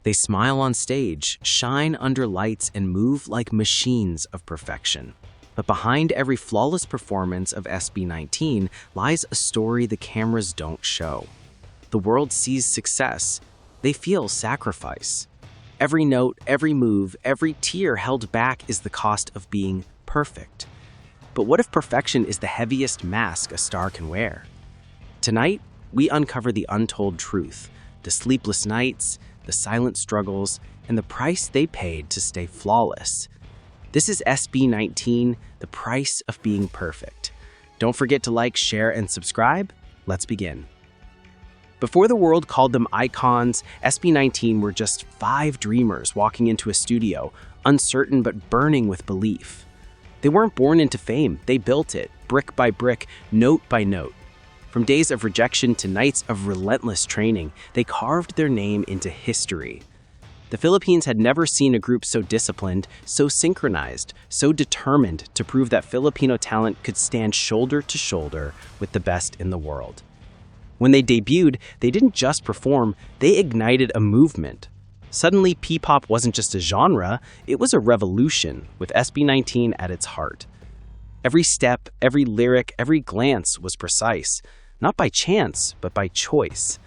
They smile on stage, shine under lights, and move like machines of perfection. But behind every flawless performance of SB19 lies a story the cameras don't show. The world sees success. They feel sacrifice. Every note, every move, every tear held back is the cost of being perfect. But what if perfection is the heaviest mask a star can wear? Tonight, we uncover the untold truth, the sleepless nights, the silent struggles, and the price they paid to stay flawless. This is SB19, the price of being perfect. Don't forget to like, share, and subscribe. Let's begin. Before the world called them icons, SB19 were just 5 dreamers walking into a studio, uncertain but burning with belief. They weren't born into fame, they built it, brick by brick, note by note. From days of rejection to nights of relentless training, they carved their name into history. The Philippines had never seen a group so disciplined, so synchronized, so determined to prove that Filipino talent could stand shoulder to shoulder with the best in the world. When they debuted, they didn't just perform, they ignited a movement. Suddenly, P-pop wasn't just a genre, it was a revolution, with SB19 at its heart. Every step, every lyric, every glance was precise, not by chance, but by choice.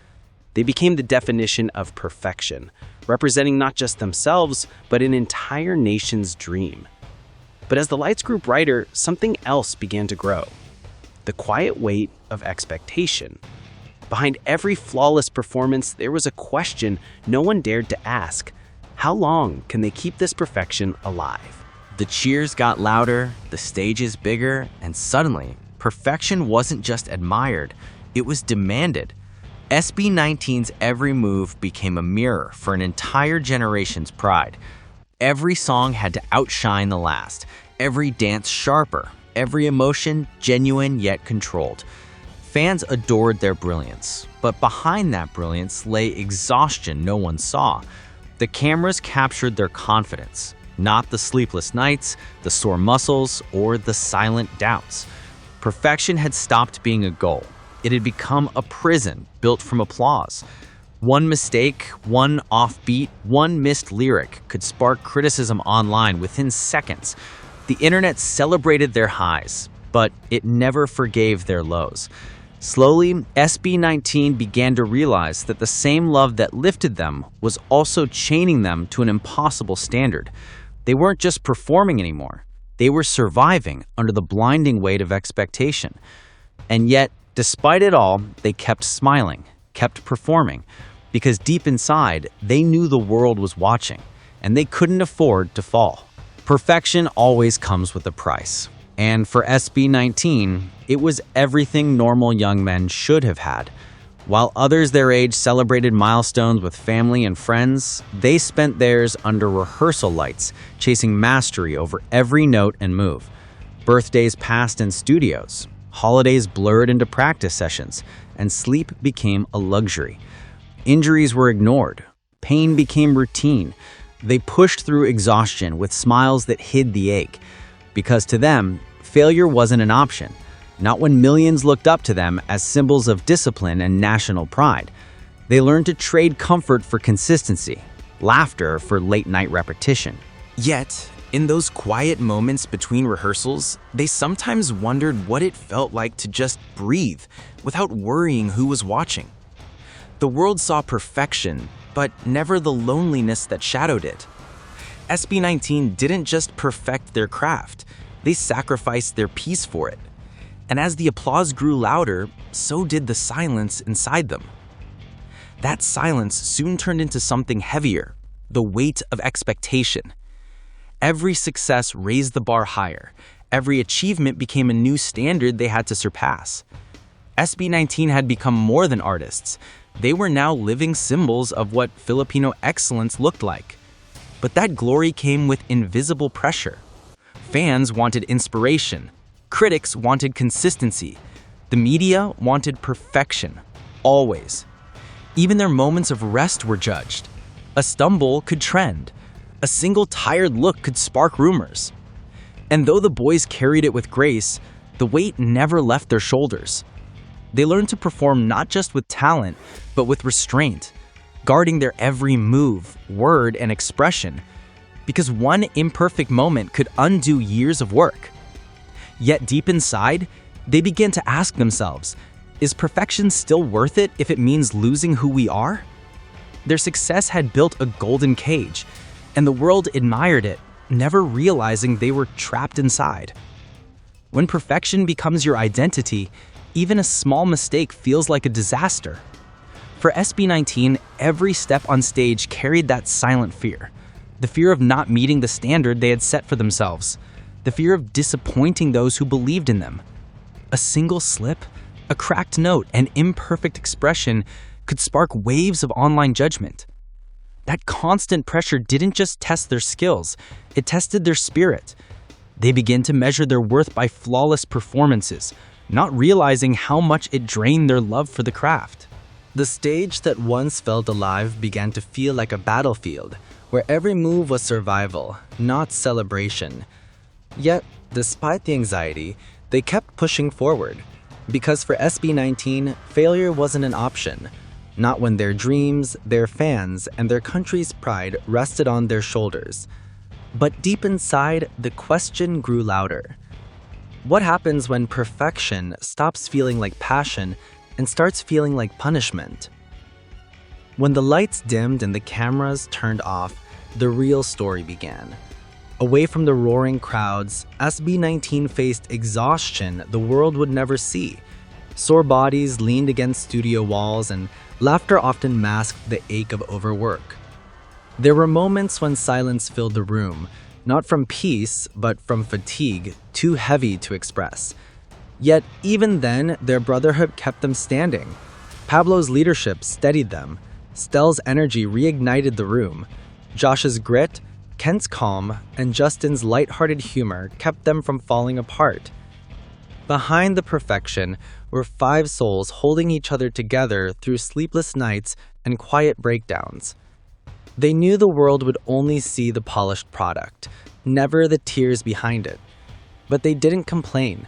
They became the definition of perfection, representing not just themselves, but an entire nation's dream. But as the lights grew brighter, something else began to grow. The quiet weight of expectation. Behind every flawless performance, there was a question no one dared to ask. How long can they keep this perfection alive? The cheers got louder, the stages bigger, and suddenly, perfection wasn't just admired, it was demanded. SB19's every move became a mirror for an entire generation's pride. Every song had to outshine the last, every dance sharper, every emotion genuine yet controlled. Fans adored their brilliance, but behind that brilliance lay exhaustion no one saw. The cameras captured their confidence, not the sleepless nights, the sore muscles, or the silent doubts. Perfection had stopped being a goal. It had become a prison built from applause. One mistake, one offbeat, one missed lyric could spark criticism online within seconds. The internet celebrated their highs, but it never forgave their lows. Slowly, SB19 began to realize that the same love that lifted them was also chaining them to an impossible standard. They weren't just performing anymore. They were surviving under the blinding weight of expectation. And yet, despite it all, they kept smiling, kept performing, because deep inside, they knew the world was watching, and they couldn't afford to fall. Perfection always comes with a price. And for SB19, it was everything normal young men should have had. While others their age celebrated milestones with family and friends, they spent theirs under rehearsal lights, chasing mastery over every note and move. Birthdays passed in studios, holidays blurred into practice sessions, and sleep became a luxury. Injuries were ignored. Pain became routine. They pushed through exhaustion with smiles that hid the ache. Because to them, failure wasn't an option, not when millions looked up to them as symbols of discipline and national pride. They learned to trade comfort for consistency, laughter for late-night repetition. Yet, in those quiet moments between rehearsals, they sometimes wondered what it felt like to just breathe without worrying who was watching. The world saw perfection, but never the loneliness that shadowed it. SB19 didn't just perfect their craft, they sacrificed their peace for it. And as the applause grew louder, so did the silence inside them. That silence soon turned into something heavier, the weight of expectation. Every success raised the bar higher. Every achievement became a new standard they had to surpass. SB19 had become more than artists. They were now living symbols of what Filipino excellence looked like. But that glory came with invisible pressure. Fans wanted inspiration. Critics wanted consistency. The media wanted perfection, always. Even their moments of rest were judged. A stumble could trend. A single tired look could spark rumors. And though the boys carried it with grace, the weight never left their shoulders. They learned to perform not just with talent, but with restraint. guarding their every move, word, and expression, because one imperfect moment could undo years of work. Yet deep inside, they begin to ask themselves, is perfection still worth it if it means losing who we are? Their success had built a golden cage, and the world admired it, never realizing they were trapped inside. When perfection becomes your identity, even a small mistake feels like a disaster. For SB19, every step on stage carried that silent fear. The fear of not meeting the standard they had set for themselves. The fear of disappointing those who believed in them. A single slip, a cracked note, an imperfect expression could spark waves of online judgment. That constant pressure didn't just test their skills, it tested their spirit. They began to measure their worth by flawless performances, not realizing how much it drained their love for the craft. The stage that once felt alive began to feel like a battlefield, where every move was survival, not celebration. Yet, despite the anxiety, they kept pushing forward. Because for SB19, failure wasn't an option. Not when their dreams, their fans, and their country's pride rested on their shoulders. But deep inside, the question grew louder. What happens when perfection stops feeling like passion and starts feeling like punishment? When the lights dimmed and the cameras turned off, the real story began. Away from the roaring crowds, SB19 faced exhaustion the world would never see. Sore bodies leaned against studio walls, and laughter often masked the ache of overwork. There were moments when silence filled the room, not from peace, but from fatigue, too heavy to express. Yet, even then, their brotherhood kept them standing. Pablo's leadership steadied them. Stell's energy reignited the room. Josh's grit, Kent's calm, and Justin's lighthearted humor kept them from falling apart. Behind the perfection were 5 souls holding each other together through sleepless nights and quiet breakdowns. They knew the world would only see the polished product, never the tears behind it. But they didn't complain,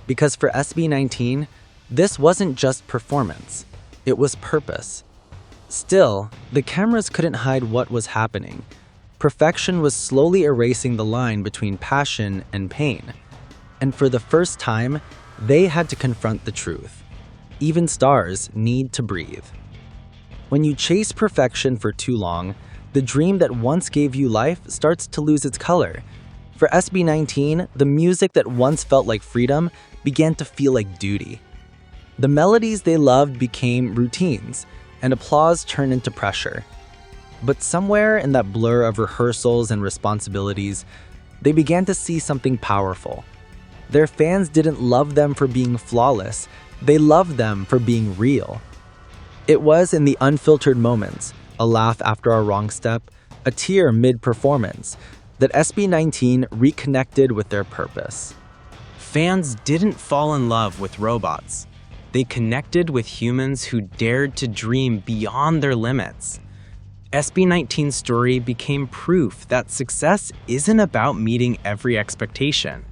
because for SB19, this wasn't just performance, it was purpose. Still, the cameras couldn't hide what was happening. Perfection was slowly erasing the line between passion and pain. And for the first time, they had to confront the truth. Even stars need to breathe. When you chase perfection for too long, the dream that once gave you life starts to lose its color. For SB19, the music that once felt like freedom began to feel like duty. The melodies they loved became routines, and applause turned into pressure. But somewhere in that blur of rehearsals and responsibilities, they began to see something powerful. Their fans didn't love them for being flawless, they loved them for being real. It was in the unfiltered moments, a laugh after a wrong step, a tear mid-performance, that SB19 reconnected with their purpose. Fans didn't fall in love with robots. They connected with humans who dared to dream beyond their limits. SB19's story became proof that success isn't about meeting every expectation.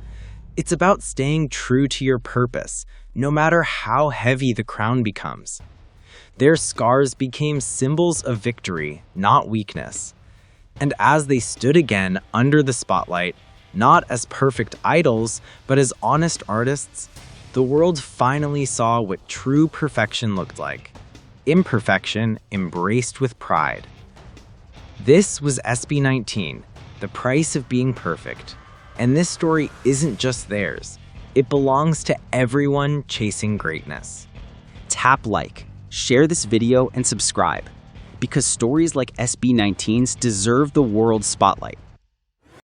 It's about staying true to your purpose, no matter how heavy the crown becomes. Their scars became symbols of victory, not weakness. And as they stood again under the spotlight, not as perfect idols, but as honest artists, the world finally saw what true perfection looked like. Imperfection embraced with pride. This was SB19, the price of being perfect. And this story isn't just theirs. It belongs to everyone chasing greatness. Tap like, share this video, and subscribe, because stories like SB19's deserve the world's spotlight.